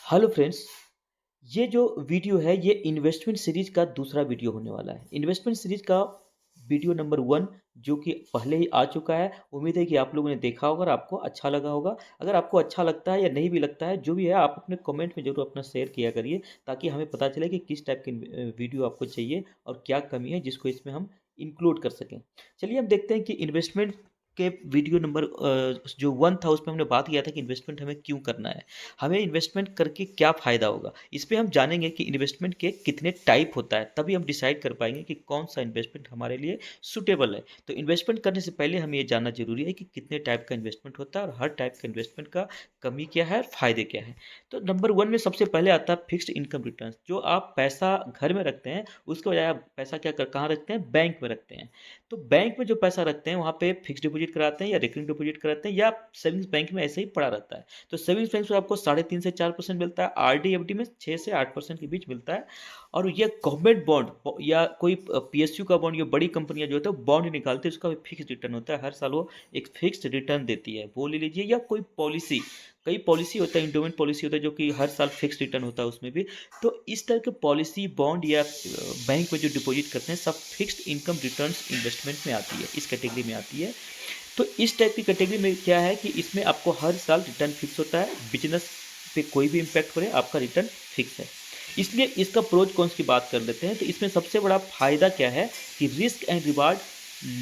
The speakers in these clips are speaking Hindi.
हेलो फ्रेंड्स, ये जो वीडियो है ये इन्वेस्टमेंट सीरीज का दूसरा वीडियो होने वाला है। इन्वेस्टमेंट सीरीज का वीडियो नंबर 1 जो कि पहले ही आ चुका है। उम्मीद है कि आप लोगों ने देखा होगा और आपको अच्छा लगा होगा। अगर आपको अच्छा लगता है या नहीं भी लगता है, जो भी है आप अपने कमेंट में ज़रूर अपना शेयर किया करिए, ताकि हमें पता चले कि किस टाइप की वीडियो आपको चाहिए और क्या कमी है जिसको इसमें हम इंक्लूड कर सकें। चलिए हम देखते हैं कि इन्वेस्टमेंट के वीडियो नंबर जो 1 था उसमें हमने बात किया था कि इन्वेस्टमेंट हमें क्यों करना है, हमें इन्वेस्टमेंट करके क्या फ़ायदा होगा। इस पे हम जानेंगे कि इन्वेस्टमेंट के कितने टाइप होता है, तभी हम डिसाइड कर पाएंगे कि कौन सा इन्वेस्टमेंट हमारे लिए सूटेबल है। तो इन्वेस्टमेंट करने से पहले हमें ये जानना जरूरी है कि कितने टाइप का इन्वेस्टमेंट होता है और हर टाइप का इन्वेस्टमेंट का कमी क्या है और फायदे क्या है। तो नंबर 1 में सबसे पहले आता है फिक्स्ड इनकम रिटर्न। जो आप पैसा घर में रखते हैं उसके बजाय आप पैसा क्या कर कहाँ रखते हैं, बैंक में रखते हैं। तो बैंक में जो पैसा रखते हैं वहाँ पे फिक्स डिपॉजिट कराते हैं या रिकरिंग डिपॉजिट कराते हैं या सेविंग्स बैंक में ऐसे ही पड़ा रहता है। तो सेविंग्स बैंक में आपको 3.5 से 4% मिलता है, आरडी एफडी में 6 से 8% के बीच मिलता है। और ये गवर्नमेंट बॉन्ड या कोई पीएसयू का बॉन्ड, ये बड़ी कंपनियां जो होता है बॉन्ड निकालती है, उसका भी फिक्स रिटर्न होता है। हर साल वो एक फिक्स रिटर्न देती है, वो ले लीजिए। या कोई पॉलिसी, कई पॉलिसी होता है, इंडोमेंट पॉलिसी होता है जो कि हर साल फिक्स रिटर्न होता है उसमें भी। तो इस तरह के पॉलिसी बॉन्ड या बैंक में जो डिपॉजिट करते हैं सब फिक्स्ड इनकम रिटर्न्स इन्वेस्टमेंट में आती है, इस कैटेगरी में आती है। तो इस टाइप की कैटेगरी में क्या है कि इसमें आपको हर साल रिटर्न फिक्स होता है। बिजनेस पे कोई भी इम्पैक्ट करे, आपका रिटर्न फिक्स है। इसलिए इसका प्रोज कॉन्स की बात कर लेते हैं। तो इसमें सबसे बड़ा फायदा क्या है कि रिस्क एंड रिवार्ड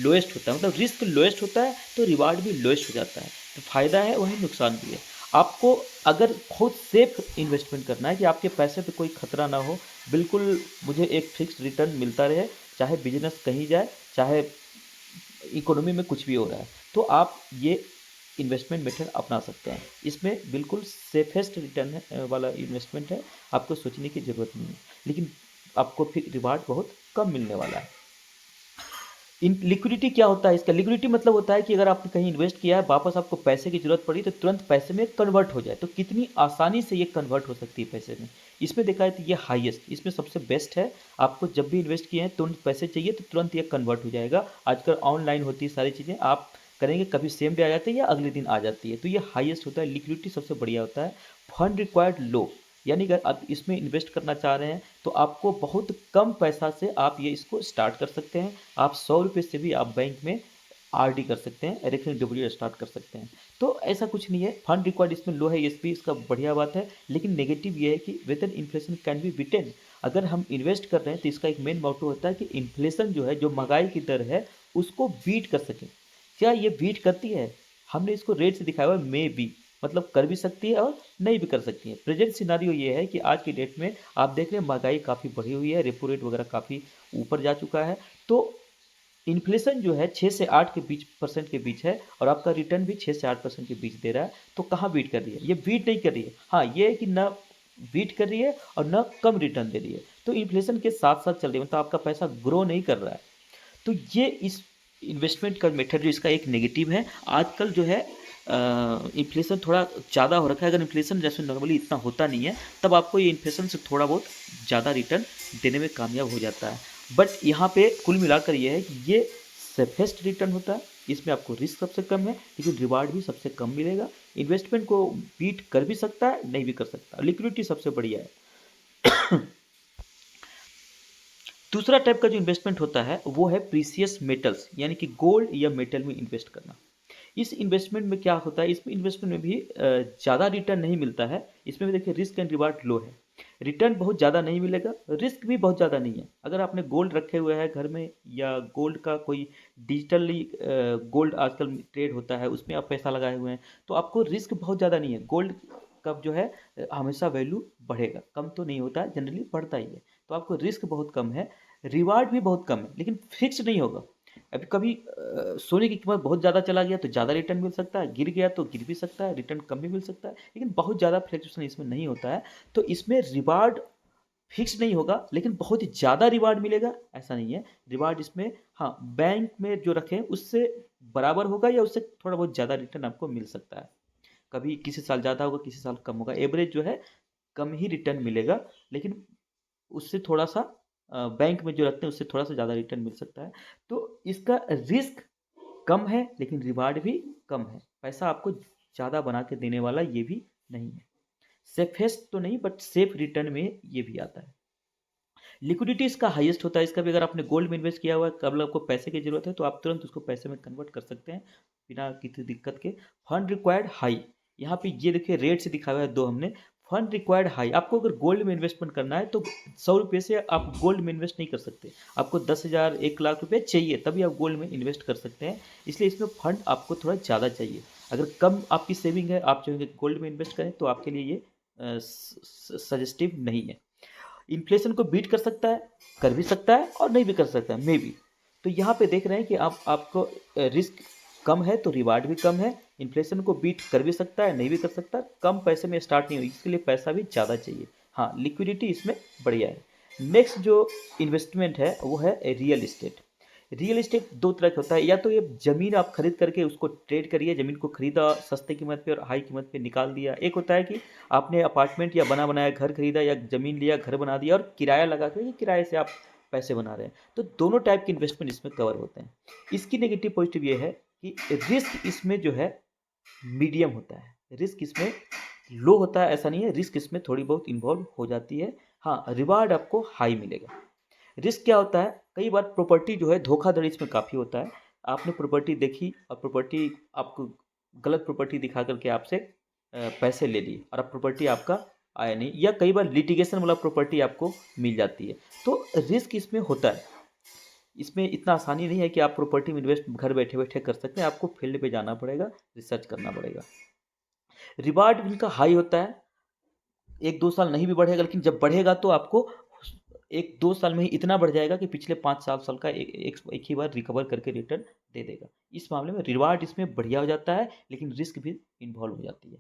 लोएस्ट होता है। मतलब रिस्क लोएस्ट होता है तो रिवार्ड भी लोएस्ट हो जाता है। तो फायदा है वहीं नुकसान भी है। आपको अगर खुद सेफ इन्वेस्टमेंट करना है कि आपके पैसे पे कोई खतरा ना हो, बिल्कुल मुझे एक फिक्स्ड रिटर्न मिलता रहे, चाहे बिजनेस कहीं जाए, चाहे इकोनॉमी में कुछ भी हो रहा है, तो आप ये इन्वेस्टमेंट मेथड अपना सकते हैं। इसमें बिल्कुल सेफेस्ट रिटर्न वाला इन्वेस्टमेंट है। आपको सोचने की ज़रूरत नहीं है, लेकिन आपको फिर रिवार्ड बहुत कम मिलने वाला है। इन लिक्विडिटी क्या होता है इसका? लिक्विडिटी मतलब होता है कि अगर आपने कहीं इन्वेस्ट किया है, वापस आपको पैसे की जरूरत पड़ी तो तुरंत पैसे में कन्वर्ट हो जाए। तो कितनी आसानी से ये कन्वर्ट हो सकती है पैसे में, इसमें देखा है तो ये हाईएस्ट, इसमें सबसे बेस्ट है। आपको जब भी इन्वेस्ट किए हैं तुरंत पैसे चाहिए तो तुरंत ये कन्वर्ट हो जाएगा। आजकल ऑनलाइन होती है सारी चीज़ें, आप करेंगे कभी सेम डे आ जाती है या अगले दिन आ जाती है। तो ये हाईएस्ट होता है, लिक्विडिटी सबसे बढ़िया होता है। फंड रिक्वायर्ड लो, यानी अगर आप इसमें इन्वेस्ट करना चाह रहे हैं तो आपको बहुत कम पैसा से आप ये इसको स्टार्ट कर सकते हैं। आप 100 रुपये से भी आप बैंक में आरडी कर सकते हैं, रिकरिंग डिपॉजिट स्टार्ट कर सकते हैं। तो ऐसा कुछ नहीं है, फंड रिक्वायर्ड इसमें लो है, ये भी इसका बढ़िया बात है। लेकिन नेगेटिव ये है कि with in inflation can be beaten. अगर हम इन्वेस्ट कर रहे हैं तो इसका एक मेन मोटो होता है कि इन्फ्लेशन जो है, जो महंगाई की दर है, उसको बीट कर सकें। क्या ये बीट करती है? हमने इसको रेट से दिखाया हुआ है, मे बी, मतलब कर भी सकती है और नहीं भी कर सकती है। प्रेजेंट सिनारियो ये है कि आज की डेट में आप देख रहे हैं महंगाई काफ़ी बढ़ी हुई है, रेपो रेट वगैरह काफ़ी ऊपर जा चुका है। तो इन्फ्लेशन जो है 6 से 8 के बीच परसेंट के बीच है और आपका रिटर्न भी 6 से 8% के बीच दे रहा है। तो कहाँ बीट कर रही है? ये बीट नहीं कर रही है। हाँ, ये है कि ना बीट कर रही है और ना कम रिटर्न दे रही है। तो इन्फ्लेशन के साथ साथ चल रही है, मतलब आपका पैसा ग्रो नहीं कर रहा है। तो ये इस इन्वेस्टमेंट का मेथड जो इसका एक नेगेटिव है। आजकल जो है इन्फ्लेशन थोड़ा ज़्यादा हो रखा है। अगर इन्फ्लेशन जैसे नॉर्मली इतना होता नहीं है, तब आपको ये इन्फ्लेशन से थोड़ा बहुत ज़्यादा रिटर्न देने में कामयाब हो जाता है। बट यहाँ पे कुल मिलाकर ये है कि ये सेफेस्ट रिटर्न होता है। इसमें आपको रिस्क सबसे कम है, लेकिन रिवार्ड भी सबसे कम मिलेगा। इन्वेस्टमेंट को बीट कर भी सकता है, नहीं भी कर सकता। लिक्विडिटी सबसे बढ़िया है। दूसरा टाइप का जो इन्वेस्टमेंट होता है वो है प्रीसियस मेटल्स, यानी कि गोल्ड या मेटल में इन्वेस्ट करना। इस इन्वेस्टमेंट में क्या होता है, इसमें इन्वेस्टमेंट में भी ज़्यादा रिटर्न नहीं मिलता है। इसमें भी देखिए रिस्क एंड रिवार्ड लो है। रिटर्न बहुत ज़्यादा नहीं मिलेगा, रिस्क भी बहुत ज़्यादा नहीं है। अगर आपने गोल्ड रखे हुए हैं घर में या गोल्ड का कोई डिजिटली गोल्ड आजकल ट्रेड होता है उसमें आप पैसा लगाए हुए हैं, तो आपको रिस्क बहुत ज़्यादा नहीं है। गोल्ड का जो है हमेशा वैल्यू बढ़ेगा, कम तो नहीं होता है, जनरली बढ़ता ही है। तो आपको रिस्क बहुत कम है, रिवार्ड भी बहुत कम है, लेकिन फिक्स नहीं होगा। अभी कभी सोने की कीमत बहुत ज़्यादा चला गया तो ज़्यादा रिटर्न मिल सकता है, गिर गया तो गिर भी सकता है, रिटर्न कम भी मिल सकता है, लेकिन बहुत ज़्यादा फ्लक्चुएशन इसमें नहीं होता है। तो इसमें रिवार्ड फिक्स नहीं होगा, लेकिन बहुत ही ज़्यादा रिवार्ड मिलेगा ऐसा नहीं है। रिवार्ड इसमें, हाँ, बैंक में जो रखें उससे बराबर होगा या उससे थोड़ा बहुत ज़्यादा रिटर्न आपको मिल सकता है। कभी किसी साल ज़्यादा होगा, किसी साल कम होगा, एवरेज जो है कम ही रिटर्न मिलेगा। लेकिन उससे थोड़ा सा बैंक में जो रखते हैं उससे थोड़ा सा ज़्यादा रिटर्न मिल सकता है। तो इसका रिस्क कम है लेकिन रिवार्ड भी कम है। पैसा आपको ज़्यादा बना के देने वाला ये भी नहीं है। सेफेस्ट तो नहीं बट सेफ रिटर्न में ये भी आता है। लिक्विडिटी इसका हाईएस्ट होता है, इसका भी अगर आपने गोल्ड में इन्वेस्ट किया हुआ है, कल आपको पैसे की ज़रूरत है तो आप तुरंत उसको पैसे में कन्वर्ट कर सकते हैं बिना किसी दिक्कत के। फंड रिक्वायर्ड हाई, यहाँ पे ये देखिए रेट से दिखा हुआ है दो हमने। फंड रिक्वायर्ड हाई, आपको अगर गोल्ड में इन्वेस्टमेंट करना है तो 100 रुपये से आप गोल्ड में इन्वेस्ट नहीं कर सकते, आपको 10,000 1 लाख रुपये चाहिए तभी आप गोल्ड में इन्वेस्ट कर सकते हैं। इसलिए इसमें फंड आपको थोड़ा ज़्यादा चाहिए। अगर कम आपकी सेविंग है, आप चाहेंगे गोल्ड में इन्वेस्ट करें तो आपके लिए ये सजेस्टिव नहीं है। इन्फ्लेशन को बीट कर भी सकता है और नहीं भी कर सकता है, मे बी। तो यहाँ पे देख रहे हैं कि आप आपको रिस्क कम है तो रिवार्ड भी कम है। इन्फ्लेशन को बीट कर भी सकता है, नहीं भी कर सकता, कम पैसे में स्टार्ट नहीं हुई, इसके लिए पैसा भी ज़्यादा चाहिए। हाँ, लिक्विडिटी इसमें बढ़िया है। नेक्स्ट जो इन्वेस्टमेंट है वो है रियल इस्टेट। रियल इस्टेट दो तरह का होता है, या तो ये ज़मीन आप खरीद करके उसको ट्रेड करिए, ज़मीन को खरीदा सस्ते कीमत पे और हाई कीमत पे निकाल दिया। एक होता है कि आपने अपार्टमेंट या बना बनाया घर खरीदा या ज़मीन लिया, घर बना दिया और किराया लगा के किराए से आप पैसे बना रहे हैं। तो दोनों टाइप के इन्वेस्टमेंट इसमें कवर होते हैं। इसकी नेगेटिव पॉजिटिव ये है कि रिस्क इसमें जो है मीडियम होता है, रिस्क इसमें लो होता है ऐसा नहीं है, रिस्क इसमें थोड़ी बहुत इन्वॉल्व हो जाती है। हाँ, रिवार्ड आपको हाई मिलेगा। रिस्क क्या होता है, कई बार प्रॉपर्टी जो है धोखाधड़ी इसमें काफ़ी होता है। आपने प्रॉपर्टी देखी और प्रॉपर्टी आपको गलत प्रॉपर्टी दिखा करके आपसे पैसे ले लिए और अब प्रॉपर्टी आपका आया नहीं, या कई बार लिटिगेशन वाला प्रॉपर्टी आपको मिल जाती है। तो रिस्क इसमें होता है, इसमें इतना आसानी नहीं है कि आप प्रॉपर्टी में इन्वेस्ट घर बैठे बैठे कर सकते हैं, आपको फील्ड पे जाना पड़ेगा, रिसर्च करना पड़ेगा। रिवार्ड इनका हाई होता है, 1-2 साल नहीं भी बढ़ेगा, लेकिन जब बढ़ेगा तो आपको 1-2 साल में ही इतना बढ़ जाएगा कि पिछले 5-7 साल का एक ही बार रिकवर करके रिटर्न दे देगा। इस मामले में रिवार्ड इसमें बढ़िया हो जाता है, लेकिन रिस्क भी इन्वॉल्व हो जाती है।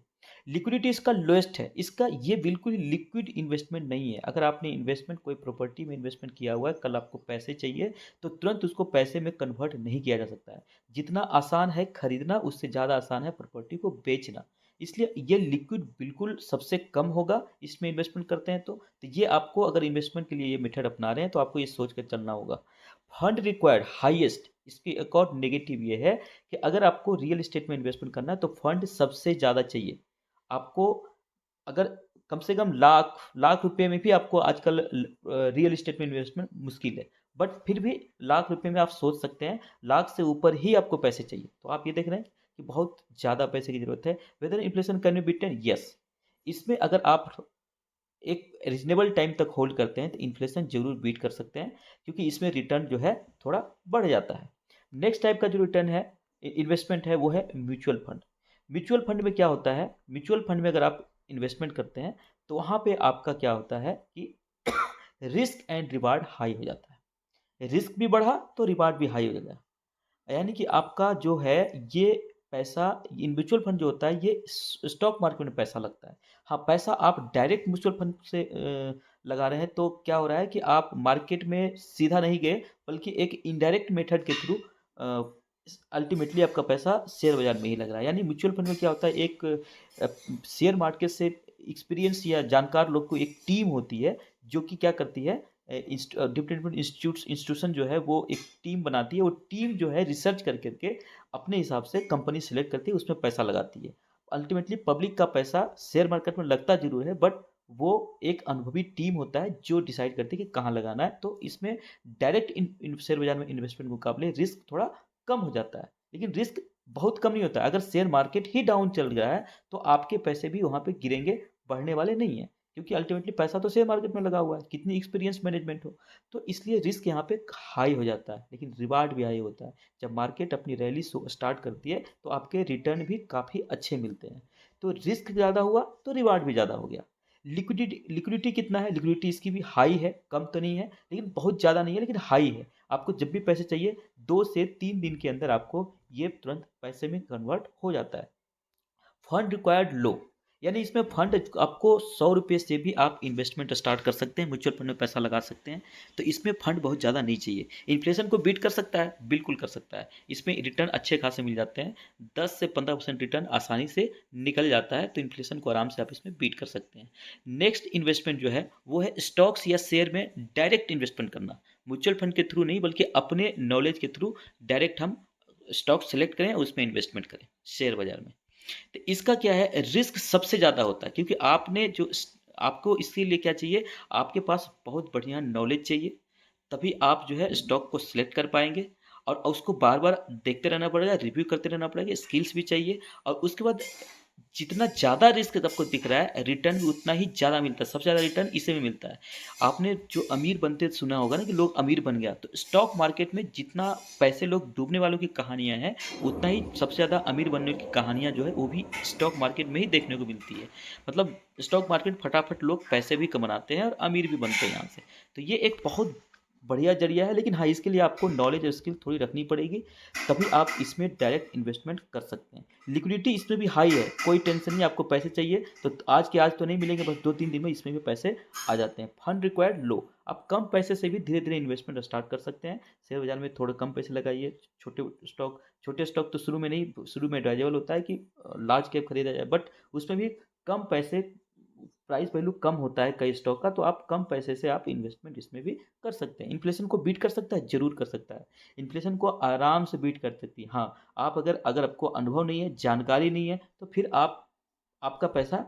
लिक्विडिटी इसका लोएस्ट है, इसका ये बिल्कुल लिक्विड इन्वेस्टमेंट नहीं है। अगर आपने इन्वेस्टमेंट कोई प्रॉपर्टी में इन्वेस्टमेंट किया हुआ है, कल आपको पैसे चाहिए तो तुरंत उसको पैसे में कन्वर्ट नहीं किया जा सकता है। जितना आसान है खरीदना, उससे ज़्यादा आसान है प्रॉपर्टी को बेचना। इसलिए ये लिक्विड बिल्कुल सबसे कम होगा इसमें इन्वेस्टमेंट करते हैं तो ये आपको अगर इन्वेस्टमेंट के लिए ये मेथड अपना रहे हैं तो आपको ये सोच कर चलना होगा। फंड रिक्वायर्ड हाईएस्ट, इसकी एक और नेगेटिव ये है कि अगर आपको रियल एस्टेट में इन्वेस्टमेंट करना है तो फंड सबसे ज़्यादा चाहिए आपको। अगर कम से कम लाख लाख रुपए में भी आपको आजकल रियल एस्टेट में इन्वेस्टमेंट मुश्किल है, बट फिर भी लाख रुपए में आप सोच सकते हैं, लाख से ऊपर ही आपको पैसे चाहिए। तो आप ये देख रहे हैं कि बहुत ज़्यादा पैसे की ज़रूरत है। Whether inflation can be beaten, yes. इसमें अगर आप एक रीजनेबल टाइम तक होल्ड करते हैं तो इन्फ्लेशन जरूर बीट कर सकते हैं, क्योंकि इसमें रिटर्न जो है थोड़ा बढ़ जाता है। नेक्स्ट टाइप का जो रिटर्न है इन्वेस्टमेंट है वो है म्यूचुअल फंड। म्यूचुअल फंड में क्या होता है, म्यूचुअल फंड में अगर आप इन्वेस्टमेंट करते हैं तो वहाँ पे आपका क्या होता है कि रिस्क एंड रिवार्ड हाई हो जाता है। रिस्क भी बढ़ा तो रिवार्ड भी हाई हो जाता है। यानी कि आपका जो है ये पैसा, इन म्यूचुअल फंड जो होता है ये स्टॉक मार्केट में पैसा लगता है। हाँ, पैसा आप डायरेक्ट म्यूचुअल फंड से लगा रहे हैं तो क्या हो रहा है कि आप मार्केट में सीधा नहीं गए, बल्कि एक इनडायरेक्ट मेथड के थ्रू अल्टीमेटली आपका पैसा शेयर बाजार में ही लग रहा है। यानी म्यूचुअल फंड में क्या होता है, एक शेयर मार्केट से एक्सपीरियंस या जानकार लोग को एक टीम होती है जो कि क्या करती है, डिफरेंट डिफरेंट इंस्टीट्यूशन जो है वो एक टीम बनाती है। वो टीम जो है रिसर्च कर करके अपने हिसाब से कंपनी सेलेक्ट करती है, उसमें पैसा लगाती है। अल्टीमेटली पब्लिक का पैसा शेयर मार्केट में लगता जरूर है, बट वो एक अनुभवी टीम होता है जो डिसाइड करती है कि कहाँ लगाना है। तो इसमें डायरेक्ट इन शेयर बाजार में इन्वेस्टमेंट के मुकाबले रिस्क थोड़ा कम हो जाता है, लेकिन रिस्क बहुत कम नहीं होता है। अगर शेयर मार्केट ही डाउन चल रहा है तो आपके पैसे भी वहाँ पे गिरेंगे, बढ़ने वाले नहीं है, क्योंकि अल्टीमेटली पैसा तो शेयर मार्केट में लगा हुआ है, कितनी एक्सपीरियंस मैनेजमेंट हो। तो इसलिए रिस्क यहाँ पे हाई हो जाता है, लेकिन रिवार्ड भी हाई होता है। जब मार्केट अपनी रैली स्टार्ट करती है तो आपके रिटर्न भी काफ़ी अच्छे मिलते हैं। तो रिस्क ज़्यादा हुआ तो रिवार्ड भी ज़्यादा हो गया। लिक्विडिटी लिक्विडिटी कितना है, लिक्विडिटी इसकी भी हाई है, कम तो नहीं है लेकिन बहुत ज़्यादा नहीं है, लेकिन हाई है। आपको जब भी पैसे चाहिए 2 से 3 दिन के अंदर आपको ये तुरंत पैसे में कन्वर्ट हो जाता है। फंड रिक्वायर्ड लो, यानी इसमें फंड आपको 100 रुपये से भी आप इन्वेस्टमेंट स्टार्ट कर सकते हैं, म्यूचुअल फंड में पैसा लगा सकते हैं। तो इसमें फंड बहुत ज़्यादा नहीं चाहिए। इन्फ्लेशन को बीट कर सकता है, बिल्कुल कर सकता है। इसमें रिटर्न अच्छे खासे मिल जाते हैं, 10 से 15% रिटर्न आसानी से निकल जाता है। तो इन्फ्लेशन को आराम से आप इसमें बीट कर सकते हैं। नेक्स्ट इन्वेस्टमेंट जो है वो है स्टॉक्स या शेयर में डायरेक्ट इन्वेस्टमेंट करना, म्यूचुअल फंड के थ्रू नहीं बल्कि अपने नॉलेज के थ्रू डायरेक्ट हम स्टॉक सेलेक्ट करें, उसमें इन्वेस्टमेंट करें शेयर बाजार में। तो इसका क्या है, रिस्क सबसे ज़्यादा होता है क्योंकि आपने जो आपको इसके लिए क्या चाहिए, आपके पास बहुत बढ़िया नॉलेज चाहिए, तभी आप जो है स्टॉक को सिलेक्ट कर पाएँगे और उसको बार-बार देखते रहना पड़ेगा, रिव्यू करते रहना पड़ेगा, स्किल्स भी चाहिए और उसके बाद जितना ज़्यादा रिस्क आपको दिख रहा है, रिटर्न भी उतना ही ज़्यादा मिलता है, सबसे ज़्यादा रिटर्न इसी में मिलता है। आपने जो अमीर बनते सुना होगा ना कि लोग अमीर बन गया, तो स्टॉक मार्केट में जितना पैसे लोग डूबने वालों की कहानियाँ हैं, उतना ही सबसे ज़्यादा अमीर बनने की कहानियाँ जो है, वो भी स्टॉक मार्केट में ही देखने को मिलती है। मतलब स्टॉक मार्केट फटाफट लोग पैसे भी कमाते हैं और अमीर भी बनते हैं यहाँ से। तो ये एक बहुत बढ़िया ज़रिया है, लेकिन हाँ, इसके लिए आपको नॉलेज और स्किल थोड़ी रखनी पड़ेगी, तभी आप इसमें डायरेक्ट इन्वेस्टमेंट कर सकते हैं। लिक्विडिटी इसमें भी हाई है, कोई टेंशन नहीं, आपको पैसे चाहिए तो आज के आज तो नहीं मिलेंगे, बस 2-3 दिन में इसमें भी पैसे आ जाते हैं। फंड रिक्वायर्ड लो, आप कम पैसे से भी धीरे-धीरे इन्वेस्टमेंट स्टार्ट कर सकते हैं। शेयर बाज़ार में थोड़े कम पैसे लगाइए, छोटे स्टॉक तो शुरू में नहीं, शुरू में एडवाइजेबल होता है कि लार्ज कैप खरीदा जाए, बट उसमें भी कम पैसे, प्राइस वैल्यू कम होता है कई स्टॉक का, तो आप कम पैसे से आप इन्वेस्टमेंट इसमें भी कर सकते हैं। इन्फ्लेशन को बीट कर सकता है, ज़रूर कर सकता है। इन्फ्लेशन को आराम से बीट कर सकती है। हाँ, आप अगर अगर आपको अनुभव नहीं है, जानकारी नहीं है, तो फिर आपका पैसा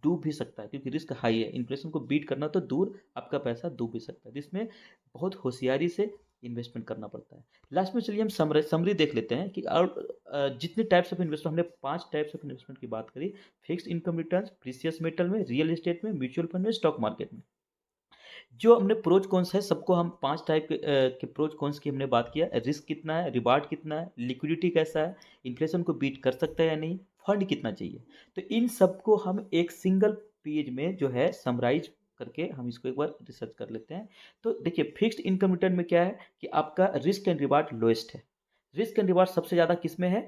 डूब भी सकता है क्योंकि रिस्क हाई है। इन्फ्लेशन को बीट करना तो दूर, आपका पैसा डूब भी सकता है। जिसमें बहुत होशियारी से इन्वेस्टमेंट करना पड़ता है। लास्ट में चलिए हम समरी देख लेते हैं कि और जितने टाइप्स ऑफ इन्वेस्टमेंट, हमने 5 टाइप्स ऑफ इन्वेस्टमेंट की बात करी। Fixed income returns, precious metal में, रियल एस्टेट में, म्यूचुअल फंड में, स्टॉक मार्केट में। जो हमने प्रोज कॉन्स है, सबको हम 5 टाइप के प्रोज कॉन्स की हमने बात किया। रिस्क कितना है, रिवार्ड कितना है, लिक्विडिटी कैसा है, इन्फ्लेशन को बीट कर सकता है या नहीं, फंड कितना चाहिए। तो इन सबको हम एक सिंगल पेज में जो है समराइज करके हम इसको एक बार रिसर्च कर लेते हैं। तो देखिए, फिक्स्ड इनकम रिटर्न में क्या है कि आपका रिस्क एंड रिवार्ड लोएस्ट है। रिस्क एंड रिवार्ड सबसे ज़्यादा किस में है?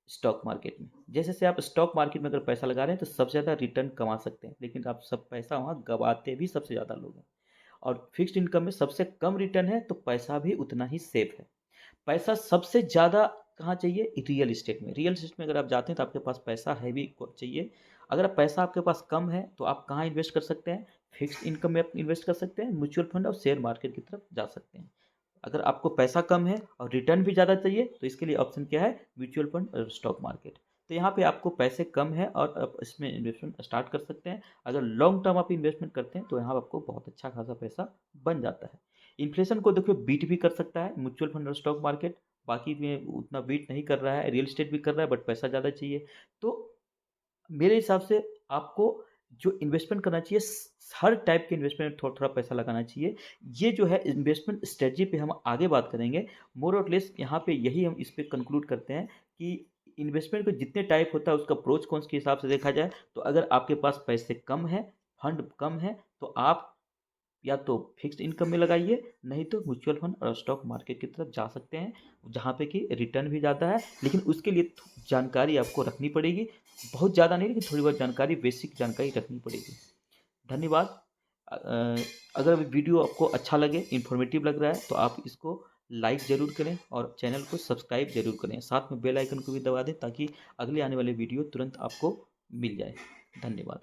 स्टॉक मार्केट में। जैसे से आप स्टॉक मार्केट में अगर पैसा लगा रहे हैं तो सबसे ज़्यादा रिटर्न कमा सकते हैं, लेकिन आप सब पैसा वहाँ गँवाते भी सबसे ज़्यादा लोग हैं। और फिक्स्ड इनकम में सबसे कम रिटर्न है, तो पैसा भी उतना ही सेफ है। पैसा सबसे ज़्यादा कहाँ चाहिए? रियल एस्टेट में। रियल एस्टेट में अगर आप जाते हैं तो आपके पास पैसा हैवी चाहिए। अगर पैसा आपके पास कम है तो आप कहाँ इन्वेस्ट कर सकते हैं? फिक्स्ड इनकम में आप इन्वेस्ट कर सकते हैं, म्यूचुअल फंड और शेयर मार्केट की तरफ जा सकते हैं। अगर आपको पैसा कम है और रिटर्न भी ज़्यादा चाहिए तो इसके लिए ऑप्शन क्या है? म्यूचुअल फंड और स्टॉक मार्केट। तो यहाँ पे आपको पैसे कम है और आप इसमें इन्वेस्टमेंट स्टार्ट कर सकते हैं। अगर लॉन्ग टर्म आप इन्वेस्टमेंट करते हैं तो यहाँ आपको बहुत अच्छा खासा पैसा बन जाता है। इन्फ्लेशन को देखो बीट भी कर सकता है म्यूचुअल फंड और स्टॉक मार्केट, बाकी में उतना बीट नहीं कर रहा है। रियल एस्टेट भी कर रहा है बट पैसा ज़्यादा चाहिए। तो मेरे हिसाब से आपको जो इन्वेस्टमेंट करना चाहिए, हर टाइप के इन्वेस्टमेंट में थोड़ा थोड़ा पैसा लगाना चाहिए। ये जो है इन्वेस्टमेंट स्ट्रेटजी पे हम आगे बात करेंगे। मोर और लेस यहाँ पे यही हम इस पे कंक्लूड करते हैं कि इन्वेस्टमेंट के जितने टाइप होता है उसका प्रोज कॉन्स के हिसाब से देखा जाए, तो अगर आपके पास पैसे कम है, फंड कम है, तो आप या तो फिक्स्ड इनकम में लगाइए, नहीं तो म्यूचुअल फंड और स्टॉक मार्केट की तरफ जा सकते हैं, जहाँ पे कि रिटर्न भी ज़्यादा है। लेकिन उसके लिए जानकारी आपको रखनी पड़ेगी, बहुत ज़्यादा नहीं, लेकिन थोड़ी बहुत जानकारी, बेसिक जानकारी रखनी पड़ेगी। धन्यवाद। अगर वीडियो आपको अच्छा लगे, इन्फॉर्मेटिव लग रहा है, तो आप इसको लाइक ज़रूर करें और चैनल को सब्सक्राइब ज़रूर करें। साथ में बेल आइकन को भी दबा दें ताकि अगले आने वाले वीडियो तुरंत आपको मिल जाए। धन्यवाद।